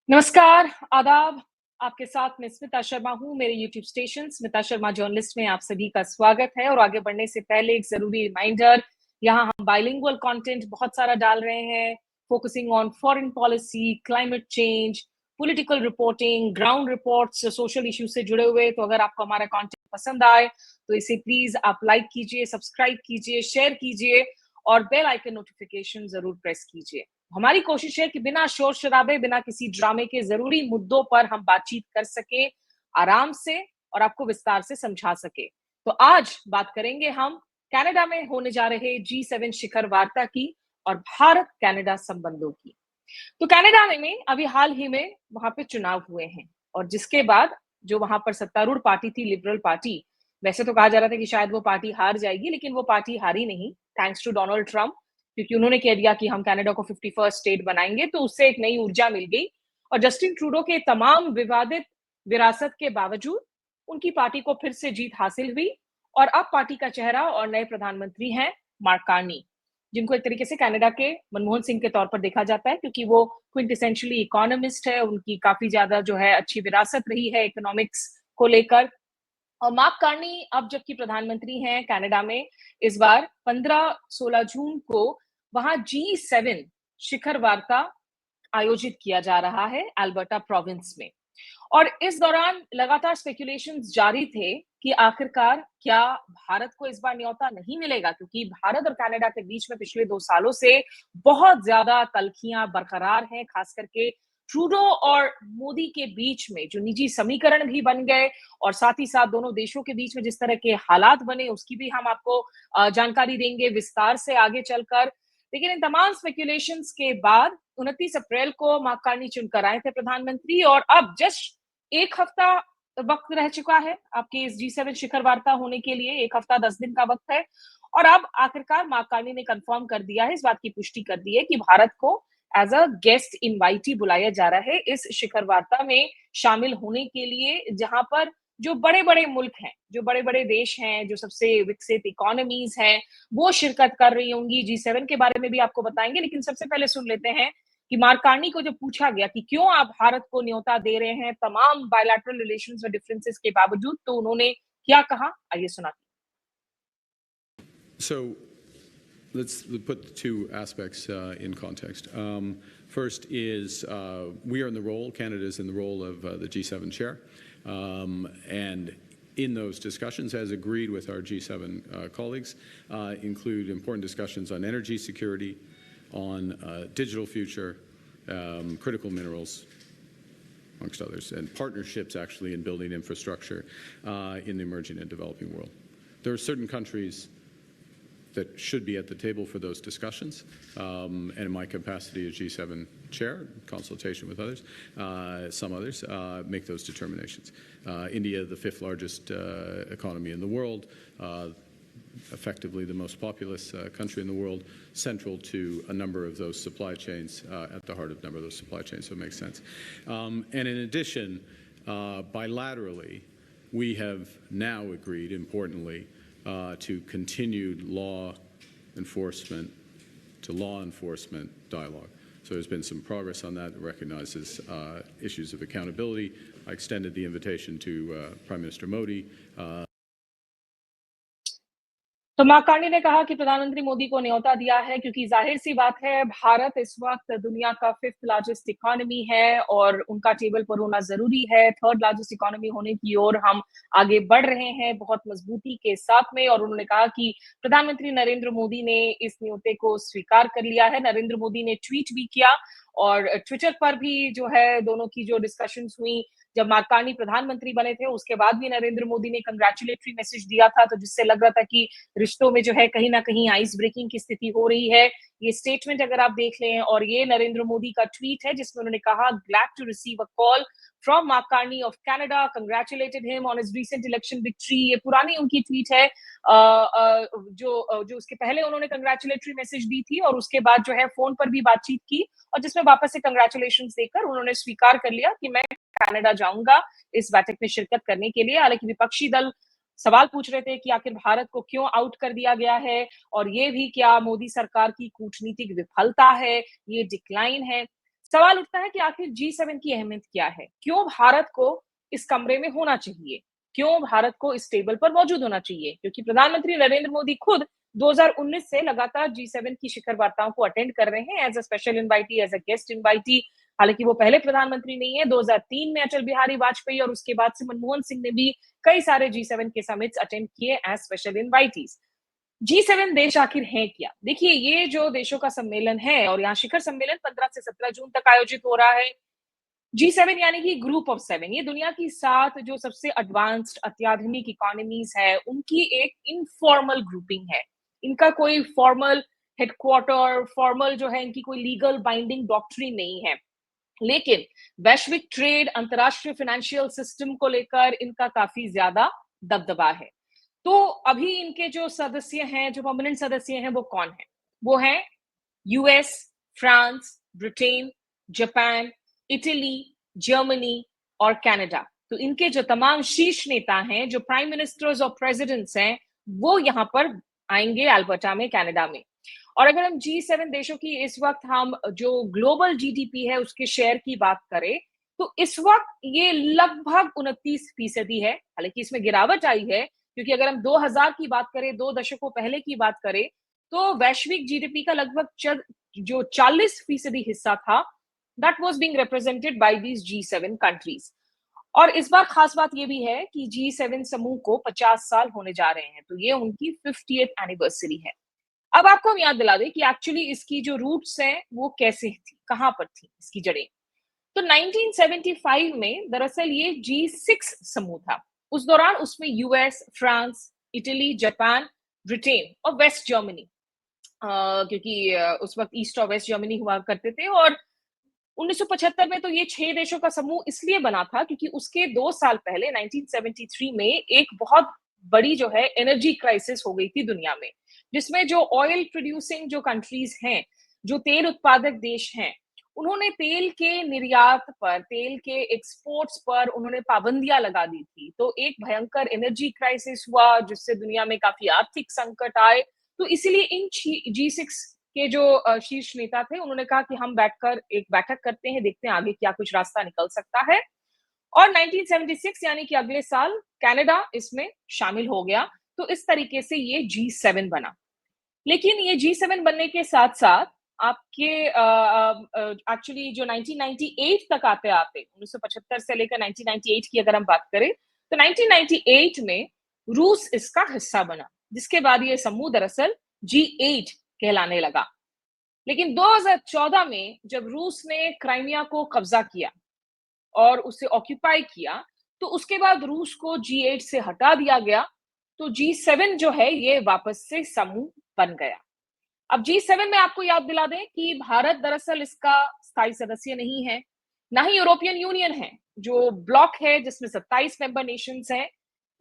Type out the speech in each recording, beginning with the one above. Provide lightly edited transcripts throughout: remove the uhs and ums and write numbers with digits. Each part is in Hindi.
नमस्कार, आदाब। आपके साथ मैं स्मिता शर्मा हूँ, मेरे YouTube station Smita Sharma journalist में आप सभी का स्वागत है और आगे बढ़ने से पहले एक ज़रूरी रिमाइंडर, यहाँ हम बाइलिंगुअल कंटेंट बहुत सारा डाल रहे हैं, focusing on foreign policy, climate change, political reporting, ground reports, social issues से जुड़े हुए। तो अगर आपको हमारा कंटेंट पसंद आए, तो इसे प्लीज़ आप लाइक कीजिए, सब्सक्राइब कीजिए, शेयर कीजिए और बेल आइकन नोटिफिकेशन ज़रूर प्रेस कीजिए। हमारी कोशिश है कि बिना शोर शराबे, बिना किसी ड्रामे के जरूरी मुद्दों पर हम बातचीत कर सके आराम से और आपको विस्तार से समझा सके। तो आज बात करेंगे हम कनाडा में होने जा रहे G7 शिखर वार्ता की और भारत कनाडा संबंधों की। तो कनाडा में अभी हाल ही में वहां पे चुनाव हुए हैं और जिसके बाद जो वहां पर सत्तारूढ़ पार्टी थी, लिबरल पार्टी, वैसे तो कहा जा रहा था कि शायद वो पार्टी हार जाएगी, लेकिन वो पार्टी हारी नहीं, थैंक्स टू डोनाल्ड ट्रंप, क्योंकि उन्होंने कह दिया कि हम कनाडा को 51st स्टेट बनाएंगे। तो उससे एक नई ऊर्जा मिल गई और जस्टिन ट्रूडो के तमाम विवादित विरासत के बावजूद उनकी पार्टी को फिर से जीत हासिल हुई और अब पार्टी का चेहरा और नए प्रधानमंत्री हैं मार्क कार्नी, जिनको एक तरीके से कनाडा के मनमोहन सिंह के तौर पर देखा जाता है, क्योंकि वो क्विंटेसेंशियली इकोनॉमिस्ट है, उनकी काफी ज्यादा जो है अच्छी विरासत रही है इकोनॉमिक्स को लेकर। और मार्क कार्नी अब जबकि प्रधानमंत्री हैं कनाडा में, इस बार 15-16 जून को वहां G7 शिखर वार्ता आयोजित किया जा रहा है अल्बर्टा प्रोविंस में। और इस दौरान लगातार स्पेकुलेशंस जारी थे कि आखिरकार क्या भारत को इस बार न्योता नहीं मिलेगा, क्योंकि भारत और कनाडा के बीच में पिछले 2 सालों से बहुत ज्यादा तल्खियां बरकरार हैं, खास करके ट्रूडो और मोदी के बीच में जो निजी समीकरण भी बन गए और साथ ही साथ दोनों देशों के बीच में जिस तरह के हालात बने, उसकी भी हम आपको जानकारी देंगे विस्तार से आगे चलकर। लेकिन इन तमाम स्पेकुलेशंस के बाद 29 अप्रैल को मार्क कार्नी चुनकर आए थे प्रधानमंत्री और अब जस्ट एक हफ्ता वक्त रह चुका है आपके इस G7 शिखर वार्ता होने के लिए, एक हफ्ता 10 दिन का वक्त है। और अब आखिरकार मार्क कार्नी ने कंफर्म कर दिया है, इस बात की पुष्टि कर दी है कि भारत को एज अ गेस्ट इनवाइटी बुलाया जा रहा है इस शिखर वार्ता में शामिल होने के लिए, जहां पर जो बड़े बड़े मुल्क हैं, जो बड़े बड़े देश हैं, जो सबसे विकसित इकोनॉमीज हैं, वो शिरकत कर रही होंगी। G7 के बारे में भी आपको बताएंगे, लेकिन सबसे पहले सुन लेते हैं कि मार्क कार्नी को जब पूछा गया कि क्यों आप भारत को न्योता दे रहे हैं तमाम बायलैटरल रिलेशंस और डिफरेंसेस के बावजूद, तो उन्होंने क्या कहा, आइए सुनाते So let's put the two aspects in context. First is we are in the role, Canada is in the role of the G7 chair. And in those discussions, as agreed with our G7 colleagues, include important discussions on energy security, on digital future, critical minerals, amongst others, and partnerships actually in building infrastructure in the emerging and developing world. There are certain countries that should be at the table for those discussions, and in my capacity as G7 chair, in consultation with others, some others, make those determinations. India, the 5th largest economy in the world, effectively the most populous country in the world, central to a number of those supply chains, at the heart of a number of those supply chains, so it makes sense. And in addition, bilaterally, we have now agreed, importantly, to continued law enforcement dialogue. So there's been some progress on that. It recognizes issues of accountability. I extended the invitation to Prime Minister Modi. तो मार्क कार्नी ने कहा कि प्रधानमंत्री मोदी को न्योता दिया है क्योंकि जाहिर सी बात है, भारत इस वक्त दुनिया का 5th लार्जेस्ट इकोनॉमी है और उनका टेबल पर होना जरूरी है। 3rd लार्जेस्ट इकोनॉमी होने की ओर हम आगे बढ़ रहे हैं बहुत मजबूती के साथ में। और उन्होंने कहा कि प्रधानमंत्री नरेंद्र मोदी ने इस न्योते को स्वीकार कर लिया है। नरेंद्र मोदी ने ट्वीट भी किया और ट्विटर पर भी जो है दोनों की जो डिस्कशंस हुई, जब मार्क कार्नी प्रधानमंत्री बने थे उसके बाद भी नरेंद्र मोदी ने कंग्रेचुलेटरी मैसेज दिया था, तो जिससे लग रहा था कि रिश्तों में जो है कहीं ना कहीं आइस ब्रेकिंग की स्थिति हो रही है। ये स्टेटमेंट अगर आप देख लें, और ये नरेंद्र मोदी का ट्वीट है जिसमें उन्होंने कहा, glad to receive a call from Mark Carney of Canada, congratulated him on his recent election victory. ये पुरानी उनकी ट्वीट है जो उसके पहले उन्होंने कंग्रेचुलेटरी मैसेज दी थी और उसके बाद जो है फोन पर भी बातचीत की और जिसमें वापस से कंग्रेचुलेशंस देकर उन्होंने स्वीकार कर लिया कि मैं कनाडा जाऊंगा इस बैठक में शिरकत करने के लिए। हालांकि विपक्षी दल सवाल पूछ रहे थे कि आखिर भारत को क्यों आउट कर दिया गया है और ये भी क्या मोदी सरकार की कूटनीतिक विफलता है, ये डिक्लाइन है। सवाल उठता है कि आखिर G7 की अहमियत क्या है? क्यों भारत को इस कमरे में होना चाहिए? क्यों भारत को इस टेबल पर मौजूद होना चाहिए? क्योंकि प्रधानमंत्री नरेंद्र मोदी खुद 2019 से लगातार G7 की शिखर वार्ताओं को अटेंड कर रहे हैं as a special invitee, as a guest invitee. हालांकि वो पहले प्रधानमंत्री नहीं है, 2003 में अटल बिहारी वाजपेयी और उसके बाद से मनमोहन सिंह ने भी कई सारे G7 के समिट्स अटेंड किए एज स्पेशल इनवाइटीज। G7 देश आखिर हैं क्या? देखिए, ये जो देशों का सम्मेलन है और यहाँ शिखर सम्मेलन 15 से 17 जून तक आयोजित हो रहा है। G7 यानी कि ग्रुप ऑफ 7, ये दुनिया की 7 जो सबसे एडवांस्ड अत्याधुनिक इकोनॉमीज है, उनकी एक इनफॉर्मल ग्रुपिंग है। इनका कोई फॉर्मल हेडक्वार्टर, फॉर्मल जो है इनकी कोई लीगल बाइंडिंग डॉक्ट्रिन नहीं है। लेकिन वैश्विक ट्रेड, अंतरराष्ट्रीय फाइनेंशियल सिस्टम को लेकर इनका काफी ज्यादा दबदबा है। तो अभी इनके जो सदस्य हैं, जो परमानेंट सदस्य हैं, वो कौन है? वो है US, France, Britain, Japan, Italy, Germany और कनाडा। तो इनके जो तमाम शीर्ष नेता हैं, जो प्राइम मिनिस्टर्स और प्रेसिडेंट्स हैं, वो यहाँ पर आएंगे अल्बर्टा में, कनाडा में। और अगर हम G7 देशों की इस वक्त हम जो ग्लोबल जीडीपी है उसके शेयर की बात करें, तो इस वक्त ये लगभग 29% है। हालांकि इसमें गिरावट आई है, क्योंकि अगर हम 2000 की बात करें, 2 दशकों पहले की बात करें, तो वैश्विक जीडीपी का लगभग जो 40% हिस्सा था, that was being represented by these G7 countries. और इस बार खास बात ये भी है कि G7 समूह को 50 साल होने जा रहे हैं, तो ये उनकी 50th एनिवर्सरी है। अब आपको हम याद दिला दें कि एक्चुअली इसकी जो रूट्स हैं वो कैसे थी, कहां पर थी इसकी जड़ें। तो 1975 में दरअसल ये G6 समूह था। उस दौरान उसमें US, France, Italy, Japan, Britain और वेस्ट जर्मनी, क्योंकि उस वक्त ईस्ट और वेस्ट जर्मनी हुआ करते थे। और 1975 में तो ये 6 देशों का समूह इसलिए बना था क्योंकि उसके 2 साल पहले 1973 में एक बहुत बड़ी जो है एनर्जी क्राइसिस हो गई थी दुनिया में, जिसमें जो ऑयल प्रोड्यूसिंग जो कंट्रीज हैं, जो तेल उत्पादक देश हैं, उन्होंने तेल के निर्यात पर, तेल के एक्सपोर्ट्स पर उन्होंने पाबंदियां लगा दी थी। तो एक भयंकर एनर्जी क्राइसिस हुआ, जिससे दुनिया में काफी आर्थिक संकट आए। तो इसीलिए इन G6 के जो शीर्ष नेता थे, उन्होंने कहा कि हम बैठकर एक बैठक करते हैं, देखते हैं आगे क्या कुछ रास्ता निकल सकता है। और 1976 यानी कि अगले साल कनाडा इसमें शामिल हो गया। तो इस तरीके से ये G7 बना। लेकिन ये G7 बनने के साथ साथ आपके एक्चुअली जो 1998 तक आते आते, 1975 से लेकर 1998 की अगर हम बात करें, तो 1998 में रूस इसका हिस्सा बना, जिसके बाद ये समूह दरअसल G8 कहलाने लगा। लेकिन 2014 में जब रूस ने क्राइमिया को कब्जा किया और उसे ऑक्यूपाई किया, तो उसके बाद रूस को G8 से हटा दिया गया। तो G7 जो है ये वापस से समूह बन गया। अब G7 में आपको याद दिला दें कि भारत दरअसल इसका स्थायी सदस्य नहीं है, ना ही यूरोपियन यूनियन है, जो ब्लॉक है जिसमें 27 मेंबर नेशंस हैं।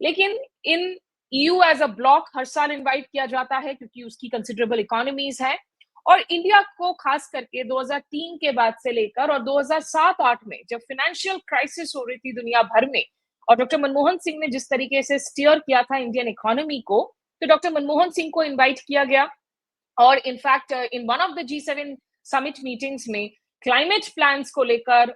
लेकिन इन EU एज अ ब्लॉक हर साल इनवाइट किया जाता है क्योंकि उसकी कंसिडरेबल इकोनॉमीज हैं। और इंडिया को खास करके 2003 के बाद से लेकर और 2007-8 में जब फाइनेंशियल क्राइसिस हो रही थी दुनिया भर में, और डॉक्टर मनमोहन सिंह ने जिस तरीके से स्टीयर किया था इंडियन इकोनॉमी को, तो डॉक्टर मनमोहन सिंह को इनवाइट किया गया। और in fact in one of the G7 summit meetings में क्लाइमेट प्लान्स को लेकर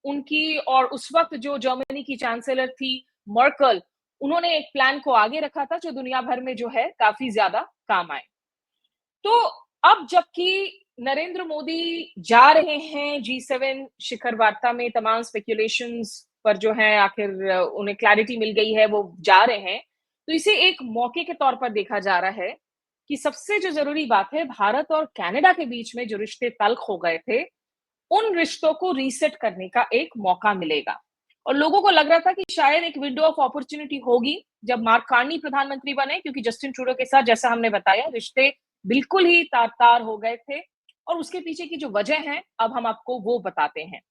उनकी और उस वक्त जो जर्मनी की चांसलर थी मर्कल, उन्होंने एक प्लान को आगे रखा था जो दुनिया भर में जो है काफी ज्यादा काम आए। तो अब जबकि नरेंद्र मोदी जा रहे हैं G7 शिखर वार्ता में, तमाम स्पेकुलेशंस पर जो है आखिर उन्हें क्लैरिटी मिल गई है, वो जा रहे हैं, तो इसे एक मौके के तौर पर देखा जा रहा है कि सबसे जो जरूरी बात है, भारत और कनाडा के बीच में जो रिश्ते तल्ख हो गए थे, उन रिश्तों को रीसेट करने का एक मौका मिलेगा। और लोगों को लग रहा था कि शायद एक विंडो ऑफ अपॉर्चुनिटी होगी जब मार्क कार्नी प्रधानमंत्री बने, क्योंकि जस्टिन ट्रूडो के साथ, जैसा हमने बताया, रिश्ते बिल्कुल ही तार तार हो गए थे। और उसके पीछे की जो वजह है, अब हम आपको वो बताते हैं।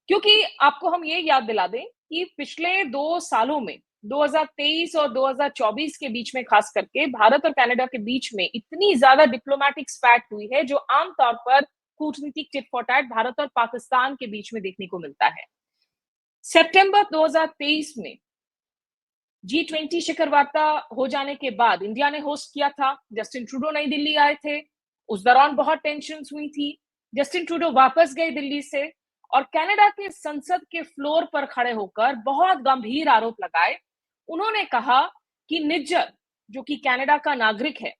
क्योंकि आपको हम ये याद दिला दें कि पिछले 2 सालों में 2023 और 2024 के बीच में खास करके भारत और कनाडा के बीच में इतनी ज्यादा डिप्लोमेटिक स्पैट हुई है, जो आमतौर पर कूटनीतिक टिट फॉर टैट भारत और पाकिस्तान के बीच में देखने को मिलता है। सितंबर 2023 में G20 शिखर वार्ता हो जाने के बाद इंडिया ने होस्ट किया था, जस्टिन ट्रूडो नई दिल्ली आए थे। उस दौरान बहुत टेंशन हुई थी। जस्टिन ट्रूडो वापस गए दिल्ली से और कनाडा के संसद के फ्लोर पर खड़े होकर बहुत गंभीर आरोप लगाए। उन्होंने कहा कि निज्जर, जो कि कनाडा का नागरिक है,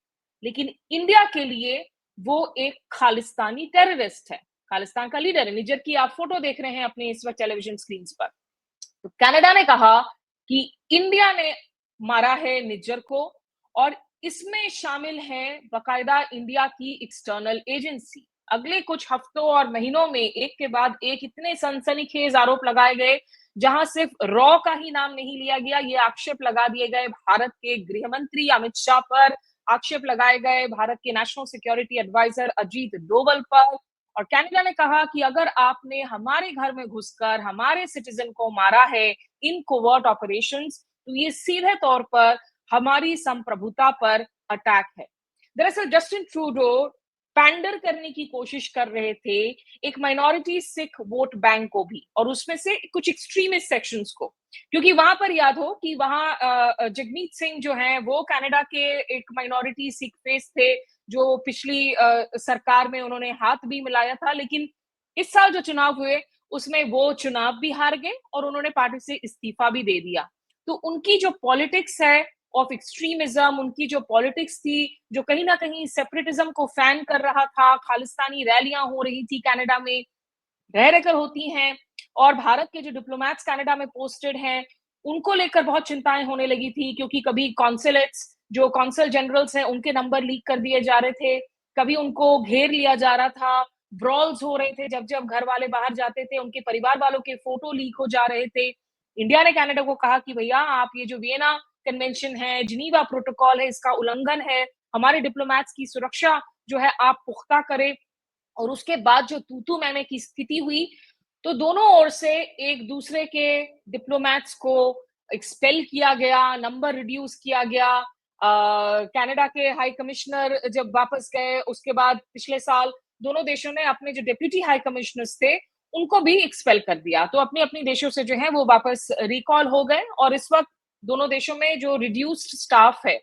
लेकिन इंडिया के लिए वो एक खालिस्तानी टेररिस्ट है, खालिस्तान का लीडर है। निज्जर की आप फोटो देख रहे हैं अपने इस वक्त टेलीविजन स्क्रीन पर। तो कनाडा ने कहा कि इंडिया ने मारा है निज्जर को और इसमें शामिल है बकायदा इंडिया की एक्सटर्नल एजेंसी। अगले कुछ हफ्तों और महीनों में एक के बाद एक इतने सनसनीखेज आरोप लगाए गए, जहां सिर्फ रॉ का ही नाम नहीं लिया गया, ये आक्षेप लगा दिए गए भारत के गृह मंत्री अमित शाह पर, आक्षेप लगाए गए भारत के national security adviser Ajit Doval पर। और कनाडा ने कहा कि अगर आपने हमारे घर में घुसकर हमारे सिटीजन को मारा है इन कोवर्ट ऑपरेशंस, तो ये सीधे तौर पर हमारी संप्रभुता पर अटैक है। दरअसल जस्टिन ट्रूडो पैंडर करने की कोशिश कर रहे थे एक माइनॉरिटी सिख वोट बैंक को भी, और उसमें से कुछ एक्सट्रीमिस्ट सेक्शंस को, क्योंकि वहां पर याद हो कि वहां जगमीत सिंह जो हैं वो कनाडा के एक माइनॉरिटी सिख फेस थे, जो पिछली सरकार में उन्होंने हाथ भी मिलाया था, लेकिन इस साल जो चुनाव हुए उसमें वो चुनाव भी हार गए और उन्होंने पार्टी से इस्तीफा भी दे दिया। तो उनकी जो पॉलिटिक्स है ऑफ एक्सट्रीमिज्म, उनकी जो पॉलिटिक्स थी, जो कहीं ना कहीं सेपरेटिज्म को फैन कर रहा था, खालिस्तानी रैलियां हो रही थी कनाडा में, रह रहकर होती हैं, और भारत के जो डिप्लोमैट्स कनाडा में पोस्टेड हैं उनको लेकर बहुत चिंताएं होने लगी थी, क्योंकि कभी कॉन्सुलेट्स, जो कॉन्सल जनरल्स हैं, उनके नंबर लीक कर दिए जा रहे थे, कभी उनको घेर लिया जा रहा था, ब्रॉल्स हो रहे थे, जब जब घर वाले बाहर जाते थे उनके परिवार वालों के फोटो लीक हो जा रहे थे। इंडिया ने कनाडा को कहा कि भैया आप ये जो वियना कन्वेंशन है, जिनीवा प्रोटोकॉल है, इसका उल्लंघन है, हमारे डिप्लोमैट्स की सुरक्षा जो है आप पुख्ता करें। और उसके बाद जो तू मैमे की स्थिति हुई, तो दोनों ओर से एक दूसरे के डिप्लोमैट्स को एक्सपेल किया गया, नंबर रिड्यूस किया गया। कनाडा के हाई कमिश्नर जब वापस गए उसके बाद पिछले साल दोनों देशों ने अपने जो डेप्यूटी हाई कमिश्नर्स थे उनको भी एक्सपेल कर दिया, तो अपनी अपनी देशों से जो है वो वापस रिकॉल हो गए। और इस वक्त दोनों देशों में जो रिड्यूस्ड स्टाफ है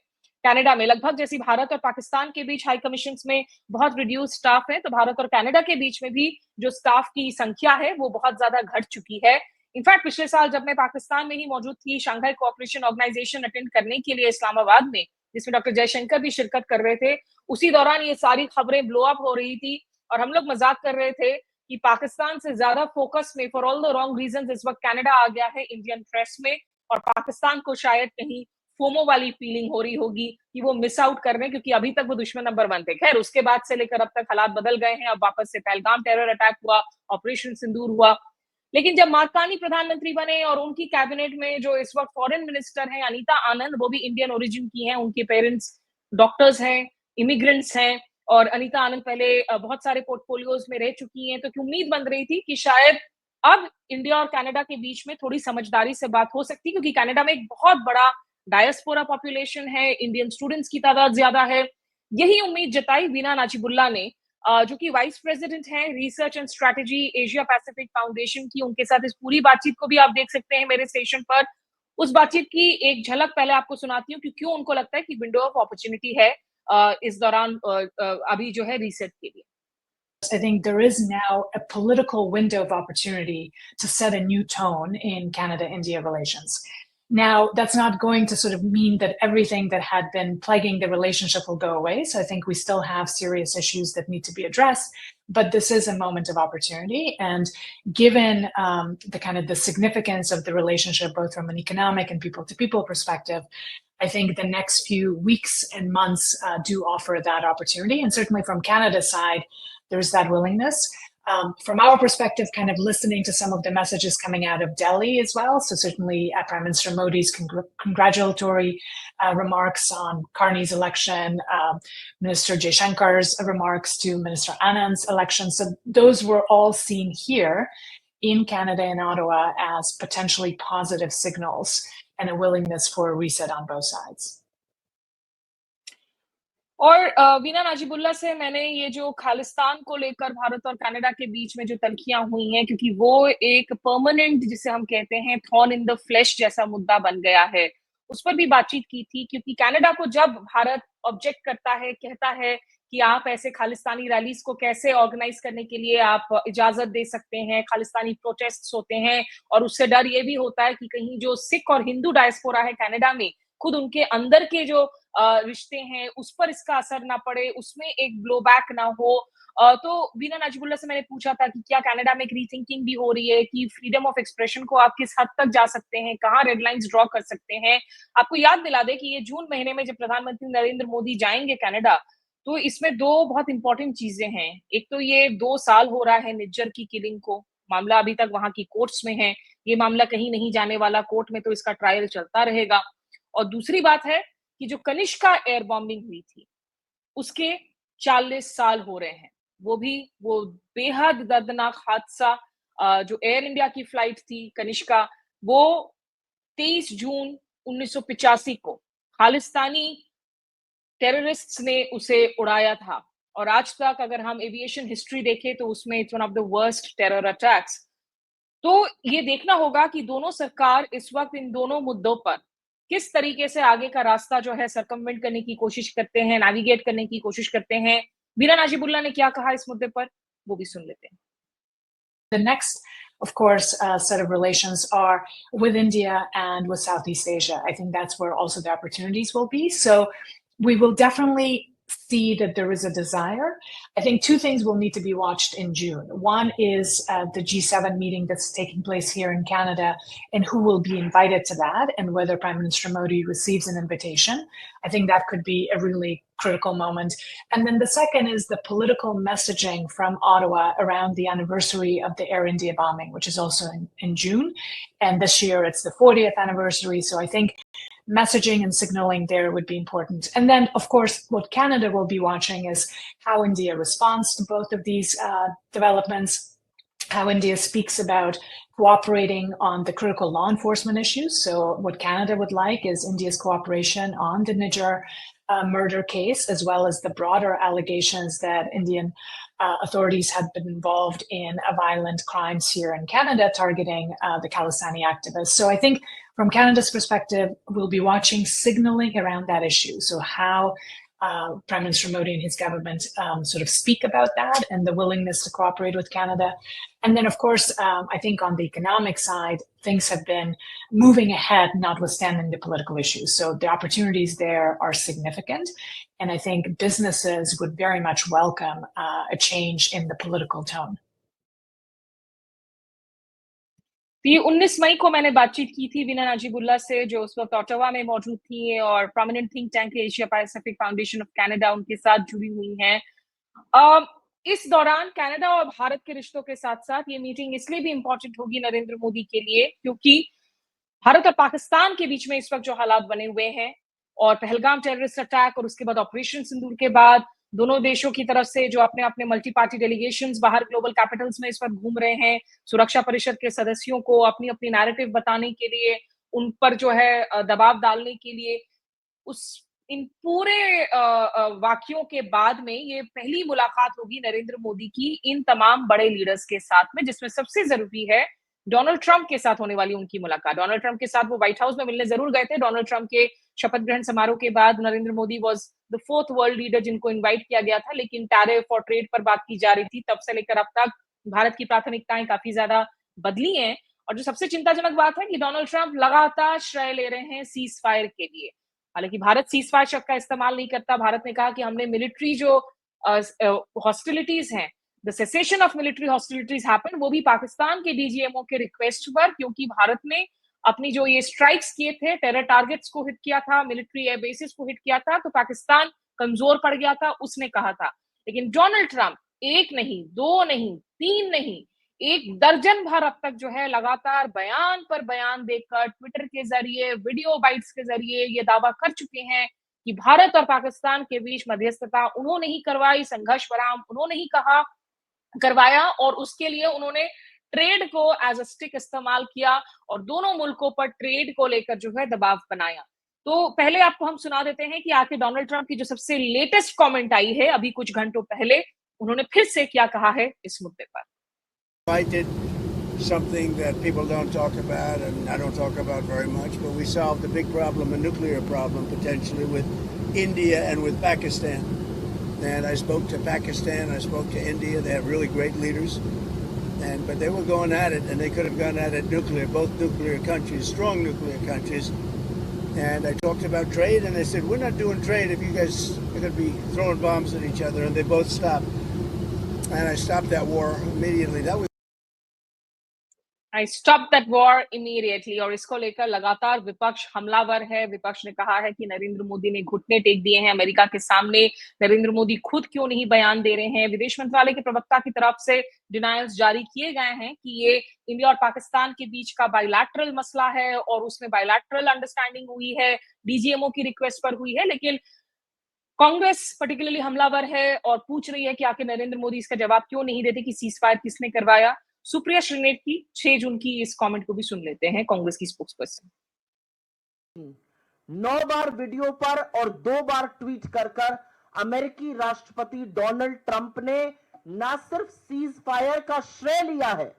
कनाडा में, लगभग जैसी भारत और पाकिस्तान के बीच हाई कमीशन में बहुत रिड्यूस स्टाफ है, तो भारत और कनाडा के बीच में भी जो स्टाफ की संख्या है वो बहुत ज्यादा घट चुकी है। इनफैक्ट पिछले साल जब मैं पाकिस्तान में ही मौजूद थी शंघाई कोऑपरेशन ऑर्गेनाइजेशन अटेंड करने के लिए इस्लामाबाद में, जिसमें डॉक्टर जयशंकर भी शिरकत कर रहे थे, उसी दौरान ये सारी खबरें ब्लो अप हो रही थी और हम लोग मजाक कर रहे थे कि पाकिस्तान से ज्यादा फोकस में for all the wrong reason इस वक्त कनाडा आ गया है इंडियन प्रेस में, और पाकिस्तान को शायद कहीं फोमो वाली फीलिंग हो रही होगी कि वो मिस आउट कर रहे हैं, क्योंकि अभी तक वो दुश्मन नंबर 1 थे। खैर उसके बाद से लेकर अब तक हालात बदल गए हैं, अब वापस से पहलगाम टेरर अटैक हुआ, ऑपरेशन सिंदूर हुआ। लेकिन जब मार्कानी प्रधानमंत्री बने और उनकी कैबिनेट में जो इस वक्त फॉरेन मिनिस्टर हैं अनीता आनंद, वो भी इंडियन ओरिजिन की हैं, उनके पेरेंट्स डॉक्टर्स हैं, इमिग्रेंट्स हैं, और अनीता आनंद पहले बहुत सारे पोर्टफोलियोज में रह चुकी हैं, तो उम्मीद बन रही थी कि शायद अब इंडिया और कनाडा के बीच में थोड़ी समझदारी से बात हो सकती, क्योंकि कनाडा में एक बहुत बड़ा डायस्पोरा पॉपुलेशन है, इंडियन स्टूडेंट्स की तादाद ज्यादा है। यही उम्मीद जताई वीना नाजिबुल्ला ने, जो कि वाइस प्रेसिडेंट हैं research and strategy Asia Pacific foundation की। उनके साथ इस पूरी बातचीत को भी आप देख सकते हैं मेरे स्टेशन पर। उस बातचीत की एक झलक पहले आपको सुनाती हूँ कि क्यों उनको लगता है कि विंडो ऑफ अपॉर्चुनिटी है इस दौरान अभी जो है रीसेट के लिए। I think there is now a political window of opportunity to set a new tone in Canada-India relations. Now, that's not going to sort of mean that everything that had been plaguing the relationship will go away. So I think we still have serious issues that need to be addressed, but this is a moment of opportunity. And given the kind of the significance of the relationship, both from an economic and people-to-people perspective, I think the next few weeks and months do offer that opportunity. And certainly from Canada's side, there's that willingness. From our perspective, kind of listening to some of the messages coming out of Delhi as well. So certainly Prime Minister Modi's congratulatory remarks on Carney's election, Minister Jaishankar's remarks to Minister Anand's election. So those were all seen here in Canada and Ottawa as potentially positive signals and a willingness for a reset on both sides. और वीना नाजिबुल्ला से मैंने ये जो खालिस्तान को लेकर भारत और कनाडा के बीच में जो तल्खियां हुई हैं, क्योंकि वो एक परमानेंट जिसे हम कहते हैं थॉर्न इन द फ्लैश जैसा मुद्दा बन गया है, उस पर भी बातचीत की थी। क्योंकि कनाडा को जब भारत ऑब्जेक्ट करता है, कहता है कि आप ऐसे खालिस्तानी रैलीज को कैसे ऑर्गेनाइज करने के लिए आप इजाजत दे सकते हैं, खालिस्तानी प्रोटेस्ट्स होते हैं, और उससे डर ये भी होता है कि कहीं जो सिख और हिंदू डायस्पोरा है कनाडा में, खुद उनके अंदर के जो रिश्ते हैं उस पर इसका असर ना पड़े, उसमें एक ब्लो बैक ना हो। तो वीना नाजिबुल्लाह से मैंने पूछा था कि क्या कनाडा में एक रीथिंकिंग भी हो रही है कि फ्रीडम ऑफ एक्सप्रेशन को आप किस हद तक जा सकते हैं, कहाँ रेड लाइंस ड्रॉ कर सकते हैं। आपको याद दिला दे कि ये जून महीने में जब प्रधानमंत्री नरेंद्र मोदी जाएंगे कनाडा, तो इसमें दो बहुत इंपॉर्टेंट चीजें हैं। एक तो ये 2 साल हो रहा है निज्जर की किलिंग को, मामला अभी तक वहां की कोर्ट्स में है, ये मामला कहीं नहीं जाने वाला, कोर्ट में तो इसका ट्रायल चलता रहेगा। और दूसरी बात है कि जो कनिष्का एयर बॉम्बिंग हुई थी उसके 40 साल हो रहे हैं, वो बेहद दर्दनाक हादसा, जो एयर इंडिया की फ्लाइट थी कनिष्का, वो 23 जून 1985 को खालिस्तानी टेररिस्ट्स ने उसे उड़ाया था। और आज तक अगर हम एविएशन हिस्ट्री देखें तो उसमें it's one of the worst terror attacks. तो ये देखना होगा कि दोनों सरकार इस वक्त इन दोनों मुद्दों पर किस तरीके से आगे का रास्ता जो है सर्कमवेंट करने की कोशिश करते हैं, नेविगेट करने की कोशिश करते हैं। वीना नाजिबुल्लाह ने क्या कहा इस मुद्दे पर, वो भी सुन लेते हैं। The next, of course, set of relations are with India and with Southeast Asia. I think that's where also the opportunities will be. So we will definitely see that there is a desire. I think two things will need to be watched in June. One is the G7 meeting that's taking place here in Canada and who will be invited to that and whether Prime Minister Modi receives an invitation. I think that could be a really critical moment. And then the second is the political messaging from Ottawa around the anniversary of the Air India bombing, which is also in June. And this year it's the 40th anniversary. So I think messaging and signaling there would be important. And then, of course, what Canada will be watching is how India responds to both of these developments, how India speaks about cooperating on the critical law enforcement issues. So what Canada would like is India's cooperation on the Niger murder case, as well as the broader allegations that Indian authorities had been involved in violent crimes here in Canada targeting the Khalistani activists. So I think from Canada's perspective, we'll be watching signaling around that issue. So how Prime Minister Modi and his government sort of speak about that and the willingness to cooperate with Canada. And then, of course, I think on the economic side, things have been moving ahead, notwithstanding the political issues. So the opportunities there are significant. And I think businesses would very much welcome a change in the political tone. ये 19 मई को मैंने बातचीत की थी वीना नाजिबुल्लाह से, जो उस वक्त ऑटोवा में मौजूद थी और prominent think tank Asia Pacific foundation of Canada उनके साथ जुड़ी हुई हैं। इस दौरान कनाडा और भारत के रिश्तों के साथ साथ ये मीटिंग इसलिए भी इम्पोर्टेंट होगी नरेंद्र मोदी के लिए क्योंकि भारत और पाकिस्तान के बीच में इस वक्त जो हालात बने हुए हैं और पहलगाम टेररिस्ट अटैक और उसके बाद ऑपरेशन सिंदूर के बाद दोनों देशों की तरफ से जो अपने अपने मल्टी पार्टी डेलीगेशंस बाहर ग्लोबल कैपिटल्स में इस वक्त घूम रहे हैं, सुरक्षा परिषद के सदस्यों को अपनी अपनी नैरेटिव बताने के लिए, उन पर जो है दबाव डालने के लिए, इन पूरे वाक्यों के बाद में ये पहली मुलाकात होगी नरेंद्र मोदी की इन तमाम बड़े लीडर्स के साथ में, जिसमें सबसे जरूरी है डोनाल्ड ट्रंप के साथ होने वाली उनकी मुलाकात। डोनाल्ड ट्रंप के साथ वो व्हाइट हाउस में मिलने जरूर गए थे। डोनाल्ड ट्रंप के शपथ ग्रहण समारोह के बाद Narendra Modi was the 4th world leader जिनको इनवाइट किया गया था, लेकिन टैरिफ और ट्रेड पर बात की जा रही थी। तब से लेकर अब तक भारत की प्राथमिकताएं काफी ज्यादा बदली हैं और जो सबसे चिंताजनक बात है कि डोनाल्ड ट्रंप लगातार श्रेय ले रहे हैं सीज फायर के लिए। हालांकि भारत सीज फायर शब्द का इस्तेमाल नहीं करता। भारत ने कहा कि हमने मिलिट्री जो हॉस्टिलिटीज हैं, the cessation of military hostilities happen, वो भी पाकिस्तान के डीजीएमओ के रिक्वेस्ट पर, क्योंकि भारत ने अपनी जो ये स्ट्राइक्स किए थे, टेरर टारगेट्स को हिट किया था, मिलिट्री एयर बेसिस को हिट किया था, तो पाकिस्तान कमजोर पड़ गया था, उसने कहा था। लेकिन डोनाल्ड ट्रंप एक नहीं, दो नहीं, तीन नहीं, 1 दर्जन भर अब तक जो है लगातार बयान पर बयान देकर ट्विटर के जरिए, वीडियो बाइट्स के जरिए ये दावा कर चुके हैं कि भारत और पाकिस्तान के बीच मध्यस्थता उन्होंने ही करवाई, संघर्ष विराम उन्होंने ही करवाया और उसके लिए उन्होंने ट्रेड को एज अ स्टिक इस्तेमाल किया और दोनों मुल्कों पर ट्रेड को लेकर जो है दबाव बनाया। तो पहले आपको हम सुना देते हैं कि आखिर डोनाल्ड ट्रंप की जो सबसे लेटेस्ट कमेंट आई है अभी कुछ घंटों पहले, उन्होंने फिर से क्या कहा है इस मुद्दे पर। I did something that people don't talk about and I don't talk about very much, but we solved a big problem, a nuclear problem potentially with India and with Pakistan. And I spoke to Pakistan, I spoke to India. They have really great leaders. But they were going at it, and they could have gone at it nuclear, both nuclear countries, strong nuclear countries. And I talked about trade, and they said, we're not doing trade if you guys are going to be throwing bombs at each other. And they both stopped. And I stopped that war immediately. That was I stopped that war immediately. और इसको लेकर लगातार विपक्ष हमलावर है। विपक्ष ने कहा है कि नरेंद्र मोदी ने घुटने टेक दिए हैं अमेरिका के सामने। नरेंद्र मोदी खुद क्यों नहीं बयान दे रहे हैं? विदेश मंत्रालय के प्रवक्ता की तरफ से डिनायल्स जारी किए गए हैं कि ये इंडिया और पाकिस्तान के बीच का बायलैटरल मसला है और उसमें बायलैटरल अंडरस्टैंडिंग हुई है, डीजीएमओ की रिक्वेस्ट पर हुई है। लेकिन कांग्रेस पर्टिकुलरली हमलावर है और पूछ रही है कि आखिर नरेंद्र मोदी इसका जवाब क्यों नहीं देते कि सीज फायर किसने करवाया। सुप्रिया श्रीनेट की 6 जून की इस कमेंट को भी सुन लेते हैं, कांग्रेस की स्पोक्सपर्सन। 9 बार वीडियो पर और 2 बार ट्वीट कर अमेरिकी राष्ट्रपति डोनाल्ड ट्रंप ने न सिर्फ सीज फायर का श्रेय लिया है,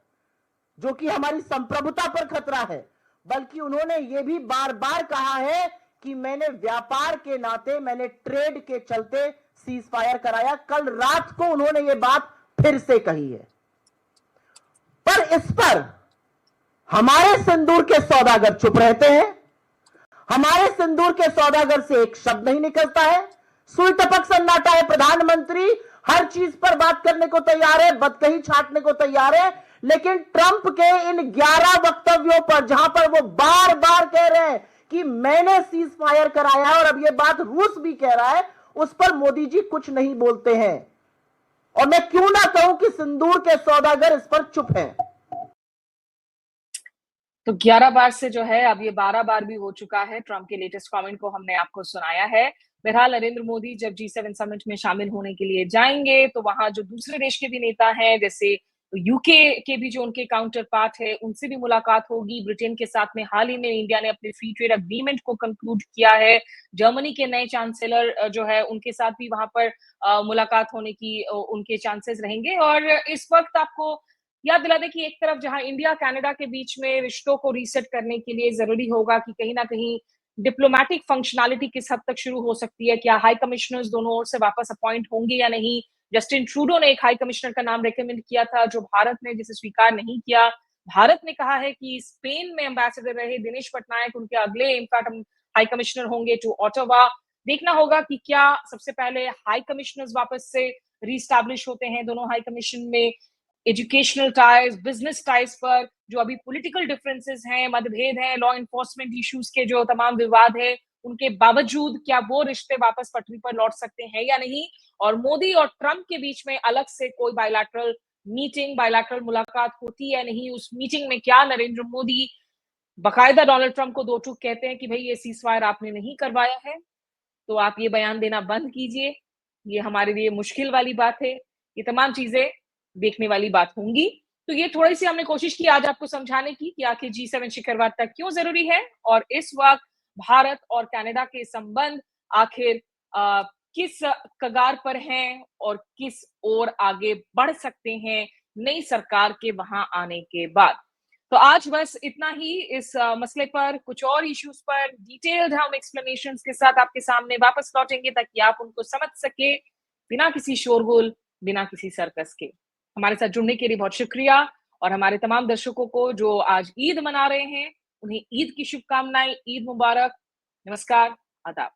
जो कि हमारी संप्रभुता पर खतरा है, बल्कि उन्होंने यह भी बार बार कहा है कि मैंने व्यापार के नाते, मैंने ट्रेड के चलते सीज फायर कराया। कल रात को उन्होंने यह बात फिर से कही है। पर इस पर हमारे सिंदूर के सौदागर चुप रहते हैं। हमारे सिंदूर के सौदागर से एक शब्द नहीं निकलता है। सुई टपक सन्नाटा है। प्रधानमंत्री हर चीज पर बात करने को तैयार है, बदकही छाटने को तैयार है, लेकिन ट्रंप के इन 11 वक्तव्यों पर, जहां पर वो बार बार कह रहे हैं कि मैंने सीज फायर कराया है और अब ये बात रूस भी कह रहा है, उस पर मोदी जी कुछ नहीं बोलते हैं। और मैं क्यों ना कहूं कि सिंदूर के सौदागर इस पर चुप हैं। तो 11 बार से जो है अब ये 12 बार भी हो चुका है। ट्रंप के लेटेस्ट कमेंट को हमने आपको सुनाया है। बहरहाल नरेंद्र मोदी जब G7 समिट में शामिल होने के लिए जाएंगे तो वहां जो दूसरे देश के भी नेता हैं, जैसे यूके के भी जो उनके काउंटर पार्ट है, उनसे भी मुलाकात होगी। ब्रिटेन के साथ में हाल ही में इंडिया ने अपने फ्री ट्रेड अग्रीमेंट को कंक्लूड किया है। जर्मनी के नए चांसलर जो है उनके साथ भी वहां पर मुलाकात होने की उनके चांसेस रहेंगे। और इस वक्त आपको याद दिला दें कि एक तरफ जहां इंडिया कनाडा के बीच में रिश्तों को रीसेट करने के लिए जरूरी होगा कि कहीं ना कहीं डिप्लोमेटिक फंक्शनैलिटी किस हद तक शुरू हो सकती है, क्या हाई कमिश्नर्स दोनों ओर से वापस अपॉइंट होंगे या नहीं। जस्टिन ट्रूडो ने एक हाई कमिश्नर का नाम रेकमेंड किया था जो भारत ने जिसे स्वीकार नहीं किया। भारत ने कहा है कि स्पेन में एम्बेसडर रहे दिनेश पटनायक उनके अगले इनफैक्ट हाई कमिश्नर होंगे टू ऑटोवा। देखना होगा कि क्या सबसे पहले हाई कमिश्नर्स वापस से रीस्टैब्लिश होते हैं दोनों हाई कमीशन में। एजुकेशनल टाइज, बिजनेस टाइज पर जो अभी पॉलिटिकल डिफरेंसेस हैं, मतभेद हैं, लॉ एनफोर्समेंट इश्यूज के जो तमाम विवाद है, उनके बावजूद क्या वो रिश्ते वापस पटरी पर लौट सकते हैं या नहीं। और मोदी और ट्रंप के बीच में अलग से कोई बायलैटरल मीटिंग, बायलैटरल मुलाकात होती है नहीं। उस मीटिंग में क्या नरेंद्र मोदी बाकायदा डोनाल्ड ट्रंप को 2 टूक कहते हैं कि भाई ये सीज फायर आपने नहीं करवाया है, तो आप ये बयान देना बंद कीजिए, ये हमारे लिए मुश्किल वाली बात है। ये तमाम चीजें देखने वाली बात होंगी। तो ये थोड़ी सी हमने कोशिश की आज आपको समझाने की कि आखिर G7 शिखर वार्ता क्यों जरूरी है और इस वक्त भारत और कनाडा के संबंध आखिर किस कगार पर हैं और किस ओर आगे बढ़ सकते हैं नई सरकार के वहां आने के बाद। तो आज बस इतना ही इस मसले पर। कुछ और इश्यूज पर डिटेल्ड हम एक्सप्लेनेशंस के साथ आपके सामने वापस लौटेंगे ताकि आप उनको समझ सके बिना किसी शोरगुल, बिना किसी सर्कस के। हमारे साथ जुड़ने के लिए बहुत शुक्रिया। और हमारे तमाम दर्शकों को जो आज ईद मना रहे हैं, उन्हें ईद की शुभकामनाएं। ईद मुबारक। नमस्कार, आदाब।